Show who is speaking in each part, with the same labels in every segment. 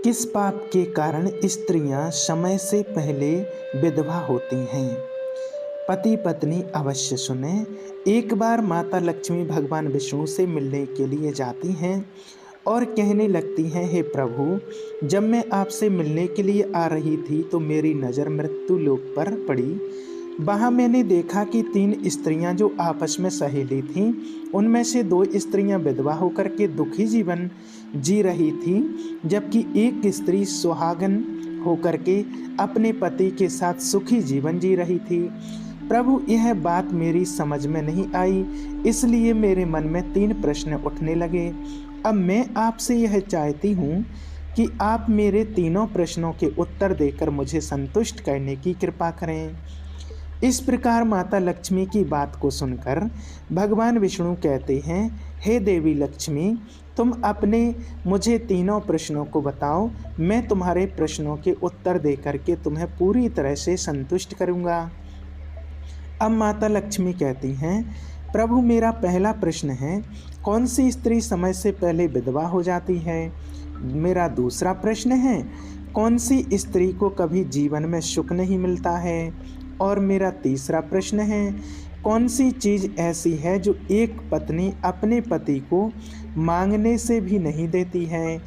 Speaker 1: किस पाप के कारण स्त्रियां समय से पहले विधवा होती हैं? पति पत्नी अवश्य सुने। एक बार माता लक्ष्मी भगवान विष्णु से मिलने के लिए जाती हैं और कहने लगती हैं, हे प्रभु, जब मैं आपसे मिलने के लिए आ रही थी तो मेरी नज़र मृत्यु लोक पर पड़ी। वहाँ मैंने देखा कि 3 स्त्रियां जो आपस में सहेली थीं, उनमें से 2 स्त्रियां विधवा होकर के दुखी जीवन जी रही थी, जबकि एक स्त्री सुहागन होकर के अपने पति के साथ सुखी जीवन जी रही थी। प्रभु, यह बात मेरी समझ में नहीं आई, इसलिए मेरे मन में 3 प्रश्न उठने लगे। अब मैं आपसे यह चाहती हूँ कि आप मेरे तीनों प्रश्नों के उत्तर देकर मुझे संतुष्ट करने की कृपा करें। इस प्रकार माता लक्ष्मी की बात को सुनकर भगवान विष्णु कहते हैं, हे देवी लक्ष्मी, तुम अपने मुझे तीनों प्रश्नों को बताओ। मैं तुम्हारे प्रश्नों के उत्तर देकर के तुम्हें पूरी तरह से संतुष्ट करूंगा। अब माता लक्ष्मी कहती हैं, प्रभु, मेरा पहला प्रश्न है, कौन सी स्त्री समय से पहले विधवा हो जाती है? मेरा दूसरा प्रश्न है, कौन सी स्त्री को कभी जीवन में सुख नहीं मिलता है? और मेरा तीसरा प्रश्न है, कौन सी चीज़ ऐसी है जो एक पत्नी अपने पति को मांगने से भी नहीं देती है?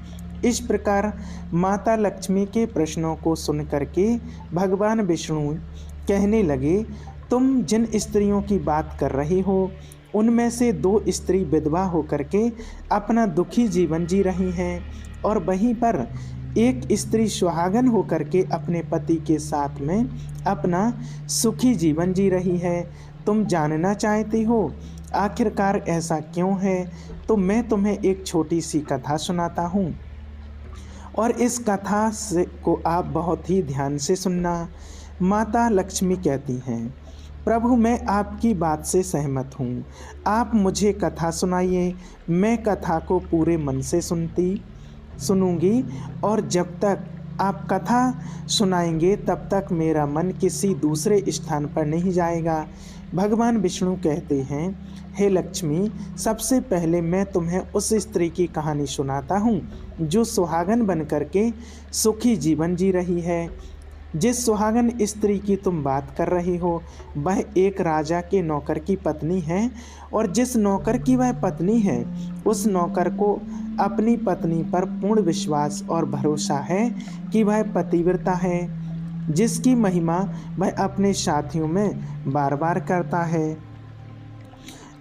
Speaker 1: इस प्रकार माता लक्ष्मी के प्रश्नों को सुन करके भगवान विष्णु कहने लगे, तुम जिन स्त्रियों की बात कर रही हो, उनमें से 2 स्त्री विधवा होकर के अपना दुखी जीवन जी रही हैं और वहीं पर एक स्त्री सुहागन होकर के अपने पति के साथ में अपना सुखी जीवन जी रही है। तुम जानना चाहती हो आखिरकार ऐसा क्यों है? तो मैं तुम्हें एक छोटी सी कथा सुनाता हूँ और इस कथा से को आप बहुत ही ध्यान से सुनना। माता लक्ष्मी कहती हैं, प्रभु, मैं आपकी बात से सहमत हूँ, आप मुझे कथा सुनाइए। मैं कथा को पूरे मन से सुनूंगी और जब तक आप कथा सुनाएंगे तब तक मेरा मन किसी दूसरे स्थान पर नहीं जाएगा। भगवान विष्णु कहते हैं, हे लक्ष्मी, सबसे पहले मैं तुम्हें उस स्त्री की कहानी सुनाता हूँ जो सुहागन बनकर के सुखी जीवन जी रही है। जिस सुहागन स्त्री की तुम बात कर रही हो, वह एक राजा के नौकर की पत्नी है और जिस नौकर की वह पत्नी है, उस नौकर को अपनी पत्नी पर पूर्ण विश्वास और भरोसा है कि वह पतिव्रता है, जिसकी महिमा वह अपने साथियों में बार बार करता है।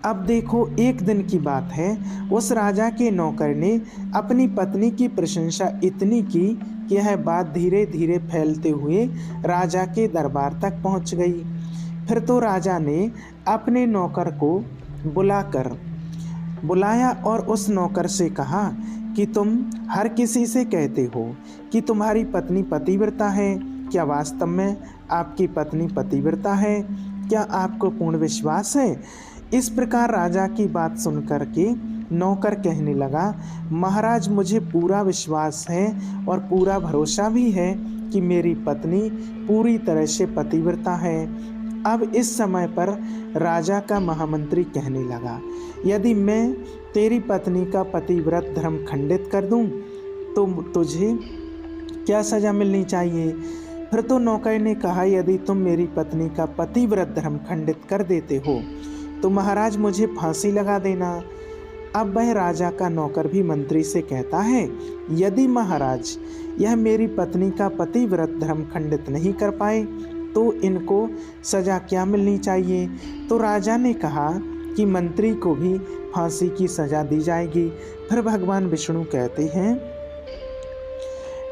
Speaker 1: अब देखो, एक दिन की बात है, उस राजा के नौकर ने अपनी पत्नी की प्रशंसा इतनी की कि यह बात धीरे धीरे फैलते हुए राजा के दरबार तक पहुंच गई। फिर तो राजा ने अपने नौकर को बुलाया और उस नौकर से कहा कि तुम हर किसी से कहते हो कि तुम्हारी पत्नी पतिव्रता है, क्या वास्तव में आपकी पत्नी पतिव्रता है? क्या आपको पूर्ण विश्वास है? इस प्रकार राजा की बात सुनकर के नौकर कहने लगा, महाराज, मुझे पूरा विश्वास है और पूरा भरोसा भी है कि मेरी पत्नी पूरी तरह से पतिव्रता है। अब इस समय पर राजा का महामंत्री कहने लगा, यदि मैं तेरी पत्नी का पतिव्रत धर्म खंडित कर दूं तो तुझे क्या सज़ा मिलनी चाहिए? फिर तो नौकर ने कहा, यदि तुम मेरी पत्नी का पतिव्रत धर्म खंडित कर देते हो तो महाराज मुझे फांसी लगा देना। अब वह राजा का नौकर भी मंत्री से कहता है, यदि महाराज यह मेरी पत्नी का पतिव्रत धर्म खंडित नहीं कर पाए तो इनको सज़ा क्या मिलनी चाहिए? तो राजा ने कहा कि मंत्री को भी फांसी की सज़ा दी जाएगी। फिर भगवान विष्णु कहते हैं,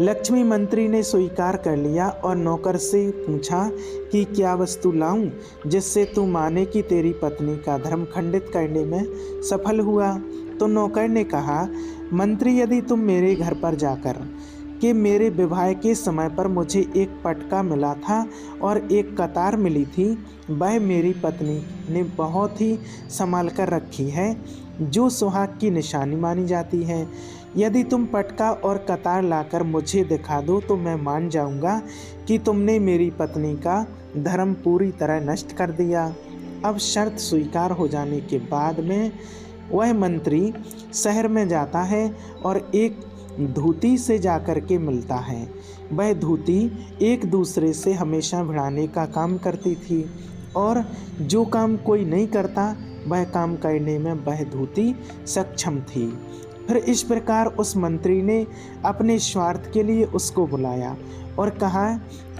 Speaker 1: लक्ष्मी मंत्री ने स्वीकार कर लिया और नौकर से पूछा कि क्या वस्तु लाऊं जिससे तू माने कि तेरी पत्नी का धर्म खंडित करने में सफल हुआ? तो नौकर ने कहा, मंत्री, यदि तुम मेरे घर पर जाकर कि मेरे विवाह के समय पर मुझे एक पटका मिला था और एक कतार मिली थी, वह मेरी पत्नी ने बहुत ही संभाल कर रखी है, जो सुहाग की निशानी मानी जाती है। यदि तुम पटका और कतार लाकर मुझे दिखा दो तो मैं मान जाऊंगा कि तुमने मेरी पत्नी का धर्म पूरी तरह नष्ट कर दिया। अब शर्त स्वीकार हो जाने के बाद में वह मंत्री शहर में जाता है और एक धूती से जाकर के मिलता है। वह धूती एक दूसरे से हमेशा भिड़ाने का काम करती थी और जो काम कोई नहीं करता वह काम करने में वह धूती सक्षम थी। फिर इस प्रकार उस मंत्री ने अपने स्वार्थ के लिए उसको बुलाया और कहा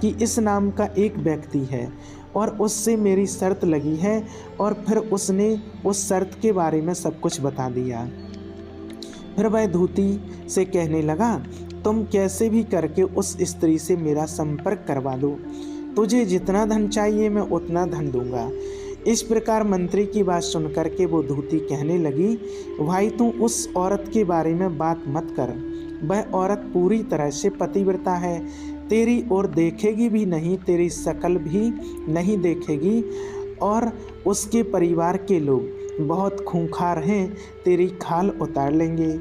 Speaker 1: कि इस नाम का एक व्यक्ति है और उससे मेरी शर्त लगी है, और फिर उसने उस शर्त के बारे में सब कुछ बता दिया। फिर वह धूती से कहने लगा, तुम कैसे भी करके उस स्त्री से मेरा संपर्क करवा दो, तुझे जितना धन चाहिए मैं उतना धन दूंगा। इस प्रकार मंत्री की बात सुनकर के वो धूती कहने लगी, भाई तू उस औरत के बारे में बात मत कर, वह औरत पूरी तरह से पतिव्रता है, तेरी ओर देखेगी भी नहीं, तेरी शकल भी नहीं देखेगी, और उसके परिवार के लोग बहुत खूंखार हैं, तेरी खाल उतार लेंगे।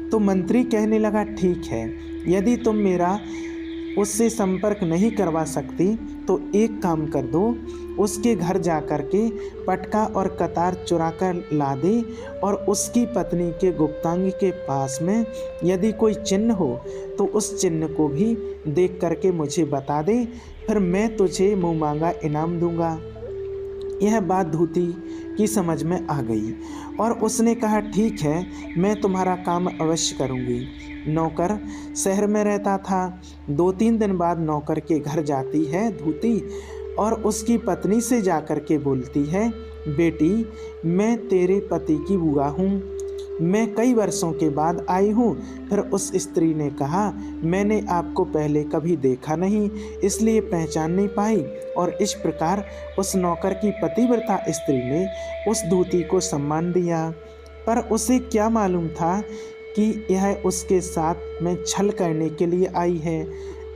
Speaker 1: तो मंत्री कहने लगा, ठीक है, यदि तुम मेरा उससे संपर्क नहीं करवा सकती तो एक काम कर दो, उसके घर जा कर के पटका और कतार चुरा कर ला दे, और उसकी पत्नी के गुप्तांग के पास में यदि कोई चिन्ह हो तो उस चिन्ह को भी देख करके मुझे बता दे, फिर मैं तुझे मुँह मांगा इनाम दूंगा। यह बात धूती की समझ में आ गई और उसने कहा, ठीक है, मैं तुम्हारा काम अवश्य करूंगी। नौकर शहर में रहता था। 2-3 दिन बाद नौकर के घर जाती है धूती और उसकी पत्नी से जाकर के बोलती है, बेटी, मैं तेरे पति की बुआ हूँ, मैं कई वर्षों के बाद आई हूँ। फिर उस स्त्री ने कहा, मैंने आपको पहले कभी देखा नहीं, इसलिए पहचान नहीं पाई। और इस प्रकार उस नौकर की पतिव्रता स्त्री ने उस धूती को सम्मान दिया, पर उसे क्या मालूम था कि यह उसके साथ में छल करने के लिए आई है।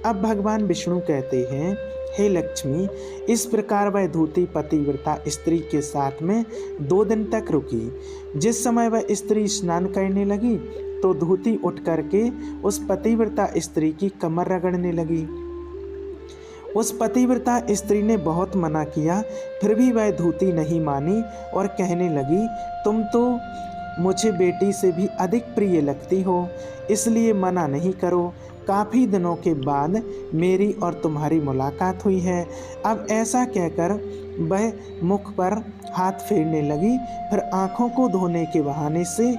Speaker 1: अब भगवान विष्णु कहते हैं, हे लक्ष्मी, इस प्रकार वह धूती पतिव्रता स्त्री के साथ में 2 दिन तक रुकी। जिस समय वह स्त्री स्नान करने लगी तो धूती उठ करके उस पतिव्रता स्त्री की कमर रगड़ने लगी। उस पतिव्रता स्त्री ने बहुत मना किया, फिर भी वह धूती नहीं मानी और कहने लगी, तुम तो मुझे बेटी से भी अधिक प्रिय लगती हो, इसलिए मना नहीं करो। काफ़ी दिनों के बाद मेरी और तुम्हारी मुलाकात हुई है। अब ऐसा कहकर वह मुख पर हाथ फेरने लगी। फिर आँखों को धोने के बहाने से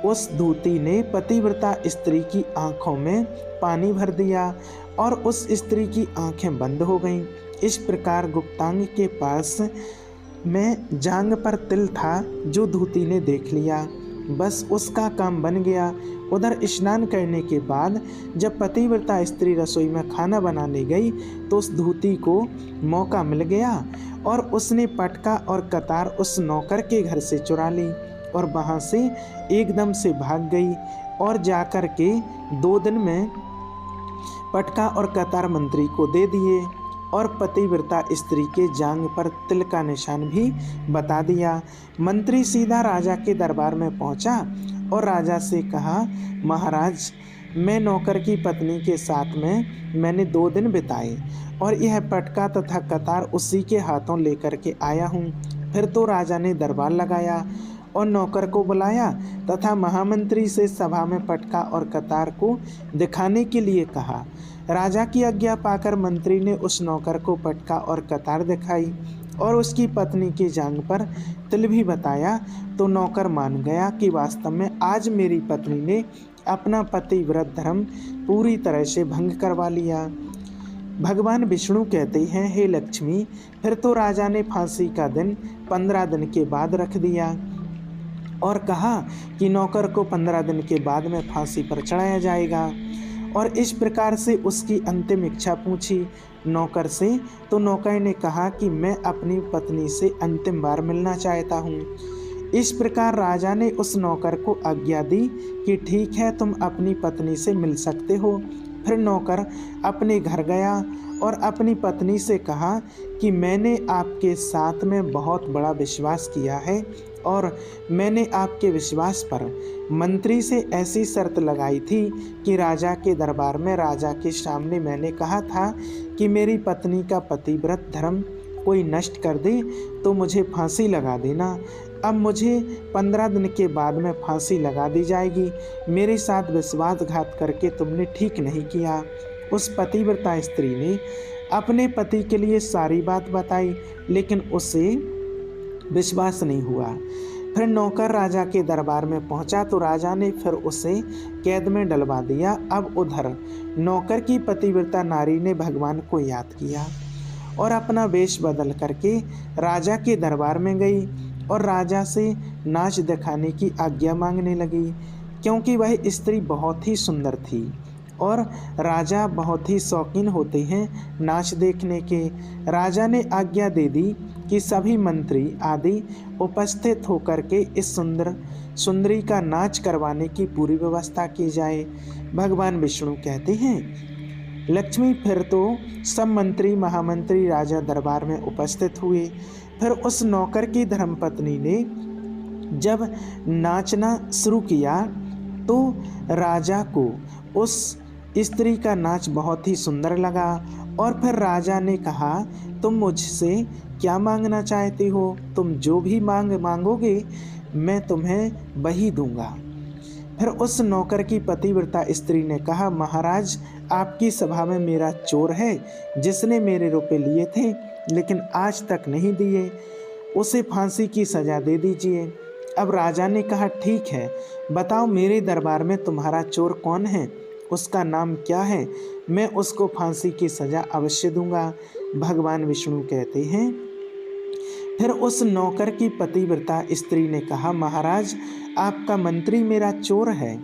Speaker 1: उस धूती ने पतिव्रता स्त्री की आँखों में पानी भर दिया और उस स्त्री की आँखें बंद हो गईं। इस प्रकार गुप्तांग के पास में जांग पर तिल था जो धूती ने देख लिया, बस उसका काम बन गया। उधर स्नान करने के बाद जब पतिव्रता स्त्री रसोई में खाना बनाने गई तो उस धूती को मौका मिल गया और उसने पटका और कतार उस नौकर के घर से चुरा ली और वहाँ से एकदम से भाग गई और जाकर के 2 दिन में पटका और कतार मंत्री को दे दिए और पतिव्रता स्त्री के जांघ पर तिल का निशान भी बता दिया। मंत्री सीधा राजा के दरबार में पहुंचा और राजा से कहा, महाराज, मैं नौकर की पत्नी के साथ में मैंने 2 दिन बिताए और यह पटका तथा कतार उसी के हाथों लेकर के आया हूँ। फिर तो राजा ने दरबार लगाया और नौकर को बुलाया तथा महामंत्री से सभा में पटका और कतार को दिखाने के लिए कहा। राजा की आज्ञा पाकर मंत्री ने उस नौकर को पटका और कतार दिखाई और उसकी पत्नी की जांघ पर तिल भी बताया तो नौकर मान गया कि वास्तव में आज मेरी पत्नी ने अपना पतिव्रत धर्म पूरी तरह से भंग करवा लिया। भगवान विष्णु कहते हैं, हे लक्ष्मी, फिर तो राजा ने फांसी का दिन 15 दिन के बाद रख दिया और कहा कि नौकर को 15 दिन के बाद में फांसी पर चढ़ाया जाएगा। और इस प्रकार से उसकी अंतिम इच्छा पूछी नौकर से, तो नौकर ने कहा कि मैं अपनी पत्नी से अंतिम बार मिलना चाहता हूँ। इस प्रकार राजा ने उस नौकर को आज्ञा दी कि ठीक है, तुम अपनी पत्नी से मिल सकते हो। फिर नौकर अपने घर गया और अपनी पत्नी से कहा कि मैंने आपके साथ में बहुत बड़ा विश्वास किया है और मैंने आपके विश्वास पर मंत्री से ऐसी शर्त लगाई थी कि राजा के दरबार में राजा के सामने मैंने कहा था कि मेरी पत्नी का पतिव्रत धर्म कोई नष्ट कर दे तो मुझे फांसी लगा देना। अब मुझे 15 दिन के बाद में फांसी लगा दी जाएगी। मेरे साथ विश्वासघात करके तुमने ठीक नहीं किया। उस पतिव्रता स्त्री ने अपने पति के लिए सारी बात बताई, लेकिन उसे विश्वास नहीं हुआ। फिर नौकर राजा के दरबार में पहुंचा तो राजा ने फिर उसे कैद में डलवा दिया। अब उधर नौकर की पतिव्रता नारी ने भगवान को याद किया और अपना वेश बदल करके राजा के दरबार में गई और राजा से नाच दिखाने की आज्ञा मांगने लगी, क्योंकि वह स्त्री बहुत ही सुंदर थी और राजा बहुत ही शौकीन होते हैं नाच देखने के। राजा ने आज्ञा दे दी कि सभी मंत्री आदि उपस्थित होकर के इस सुंदरी का नाच करवाने की पूरी व्यवस्था की जाए। भगवान विष्णु कहते हैं, लक्ष्मी फिर तो सब मंत्री महामंत्री राजा दरबार में उपस्थित हुए। फिर उस नौकर की धर्मपत्नी ने जब नाचना शुरू किया तो राजा को उस स्त्री का नाच बहुत ही सुंदर लगा और फिर राजा ने कहा, तुम मुझसे क्या मांगना चाहते हो? तुम जो भी मांगोगे मैं तुम्हें वही दूंगा। फिर उस नौकर की पतिव्रता स्त्री ने कहा, महाराज आपकी सभा में मेरा चोर है जिसने मेरे रुपए लिए थे लेकिन आज तक नहीं दिए, उसे फांसी की सजा दे दीजिए। अब राजा ने कहा, ठीक है, बताओ मेरे दरबार में तुम्हारा चोर कौन है, उसका नाम क्या है, मैं उसको फांसी की सजा अवश्य दूंगा। भगवान विष्णु कहते हैं, फिर उस नौकर की पतिव्रता स्त्री ने कहा, महाराज आपका मंत्री मेरा चोर है,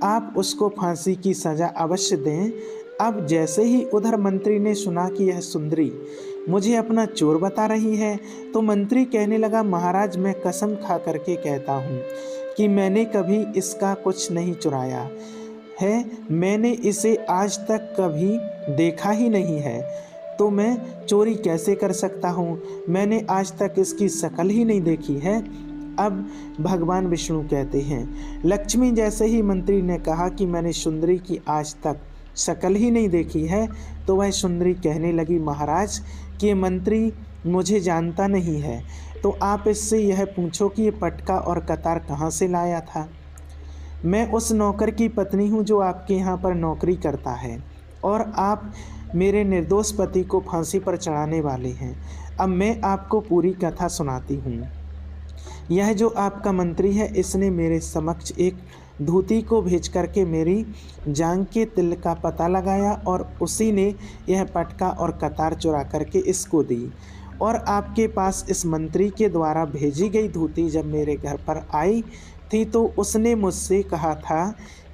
Speaker 1: आप उसको फांसी की सजा अवश्य दें। अब जैसे ही उधर मंत्री ने सुना कि यह सुंदरी मुझे अपना चोर बता रही है तो मंत्री कहने लगा, महाराज मैं कसम खा करके कहता हूँ कि मैंने कभी इसका कुछ नहीं चुराया है, मैंने इसे आज तक कभी देखा ही नहीं है, तो मैं चोरी कैसे कर सकता हूँ? मैंने आज तक इसकी शक्ल ही नहीं देखी है। अब भगवान विष्णु कहते हैं, लक्ष्मी जैसे ही मंत्री ने कहा कि मैंने सुंदरी की आज तक शक्ल ही नहीं देखी है, तो वह सुंदरी कहने लगी, महाराज कि ये मंत्री मुझे जानता नहीं है, तो आप इससे यह पूछो कि ये पटका और कतार कहाँ से लाया था। मैं उस नौकर की पत्नी हूँ जो आपके यहाँ पर नौकरी करता है और आप मेरे निर्दोष पति को फांसी पर चढ़ाने वाले हैं। अब मैं आपको पूरी कथा सुनाती हूँ। यह जो आपका मंत्री है, इसने मेरे समक्ष एक धूती को भेज करके मेरी जांग के तिल का पता लगाया और उसी ने यह पटका और कतार चुरा करके इसको दी। और आपके पास इस मंत्री के द्वारा भेजी गई धूती जब मेरे घर पर आई थी तो उसने मुझसे कहा था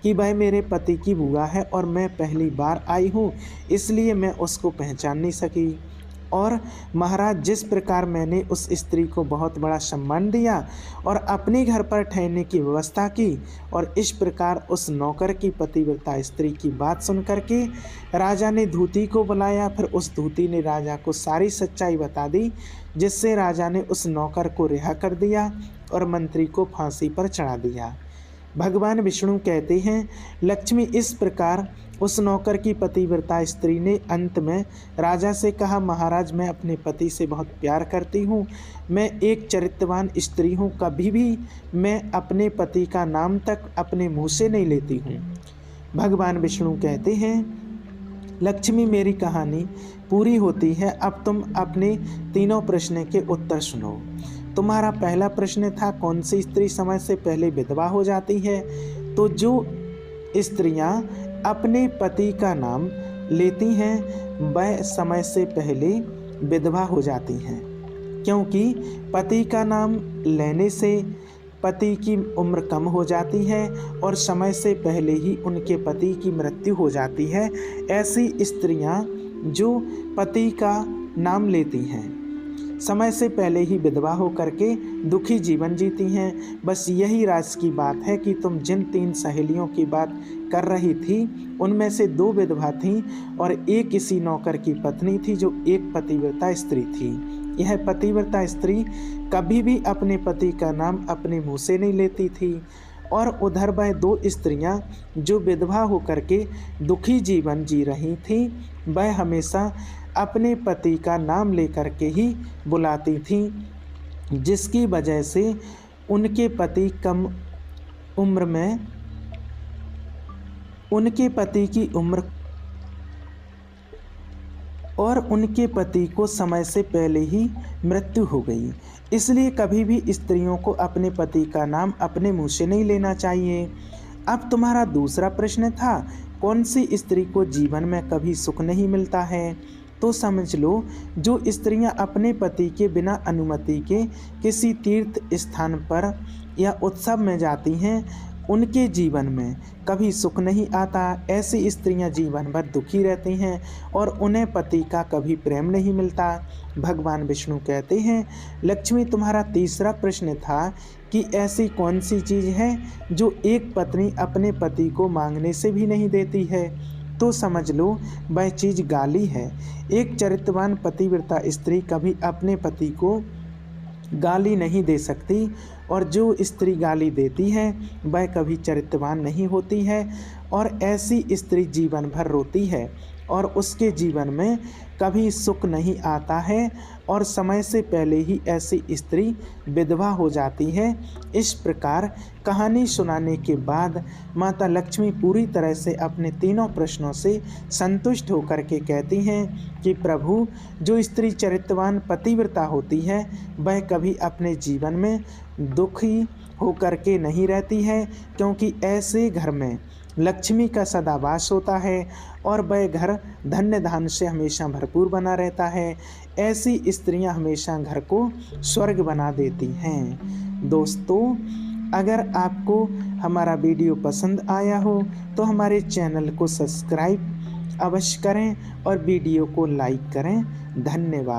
Speaker 1: कि वह मेरे पति की बुआ है और मैं पहली बार आई हूँ, इसलिए मैं उसको पहचान नहीं सकी। और महाराज जिस प्रकार मैंने उस स्त्री को बहुत बड़ा सम्मान दिया और अपने घर पर ठहरने की व्यवस्था की, और इस प्रकार उस नौकर की पतिव्रता स्त्री की बात सुन करके राजा ने धूती को बुलाया। फिर उस धूती ने राजा को सारी सच्चाई बता दी, जिससे राजा ने उस नौकर को रिहा कर दिया और मंत्री को फांसी पर चढ़ा दिया। भगवान विष्णु कहते हैं, लक्ष्मी इस प्रकार उस नौकर की पतिव्रता स्त्री ने अंत में राजा से कहा, महाराज मैं अपने पति से बहुत प्यार करती हूँ, मैं एक चरित्रवान स्त्री हूँ, कभी भी मैं अपने पति का नाम तक अपने मुँह से नहीं लेती हूँ। भगवान विष्णु कहते हैं, लक्ष्मी मेरी कहानी पूरी होती है, अब तुम अपने तीनों प्रश्न के उत्तर सुनो। तुम्हारा पहला प्रश्न था, कौन सी स्त्री समय से पहले विधवा हो जाती है? तो जो स्त्रियां अपने पति का नाम लेती हैं वह समय से पहले विधवा हो जाती हैं, क्योंकि पति का नाम लेने से पति की उम्र कम हो जाती है और समय से पहले ही उनके पति की मृत्यु हो जाती है। ऐसी स्त्रियां जो पति का नाम लेती हैं समय से पहले ही विधवा हो करके दुखी जीवन जीती हैं। बस यही राज की बात है कि तुम जिन 3 सहेलियों की बात कर रही थी उनमें से 2 विधवा थीं और एक किसी नौकर की पत्नी थी जो एक पतिव्रता स्त्री थी। यह पतिव्रता स्त्री कभी भी अपने पति का नाम अपने मुँह से नहीं लेती थी। और उधर वह 2 स्त्रियां जो विधवा होकर के दुखी जीवन जी रही थीं वह हमेशा अपने पति का नाम लेकर के ही बुलाती थीं। जिसकी वजह से उनके पति कम उम्र में उनके पति की उम्र और उनके पति को समय से पहले ही मृत्यु हो गई। इसलिए कभी भी स्त्रियों को अपने पति का नाम अपने मुंह से नहीं लेना चाहिए। अब तुम्हारा दूसरा प्रश्न था, कौन सी स्त्री को जीवन में कभी सुख नहीं मिलता है? तो समझ लो, जो स्त्रियां अपने पति के बिना अनुमति के किसी तीर्थ स्थान पर या उत्सव में जाती हैं, उनके जीवन में कभी सुख नहीं आता। ऐसी स्त्रियां जीवन भर दुखी रहती हैं और उन्हें पति का कभी प्रेम नहीं मिलता। भगवान विष्णु कहते हैं, लक्ष्मी, तुम्हारा तीसरा प्रश्न था कि ऐसी कौन सी चीज़ है जो एक पत्नी अपने पति को मांगने से भी नहीं देती है? तो समझ लो, वह चीज़ गाली है। एक चरित्रवान पतिव्रता स्त्री कभी अपने पति को गाली नहीं दे सकती, और जो स्त्री गाली देती है वह कभी चरित्रवान नहीं होती है, और ऐसी स्त्री जीवन भर रोती है और उसके जीवन में कभी सुख नहीं आता है, और समय से पहले ही ऐसी स्त्री विधवा हो जाती है। इस प्रकार कहानी सुनाने के बाद माता लक्ष्मी पूरी तरह से अपने तीनों प्रश्नों से संतुष्ट होकर के कहती हैं कि प्रभु, जो स्त्री चरित्रवान पतिव्रता होती है वह कभी अपने जीवन में दुखी होकर के नहीं रहती है, क्योंकि ऐसे घर में लक्ष्मी का सदा वास होता है और वह घर धन्य धान से हमेशा भरपूर बना रहता है। ऐसी स्त्रियां हमेशा घर को स्वर्ग बना देती हैं। दोस्तों, अगर आपको हमारा वीडियो पसंद आया हो तो हमारे चैनल को सब्सक्राइब अवश्य करें और वीडियो को लाइक करें। धन्यवाद।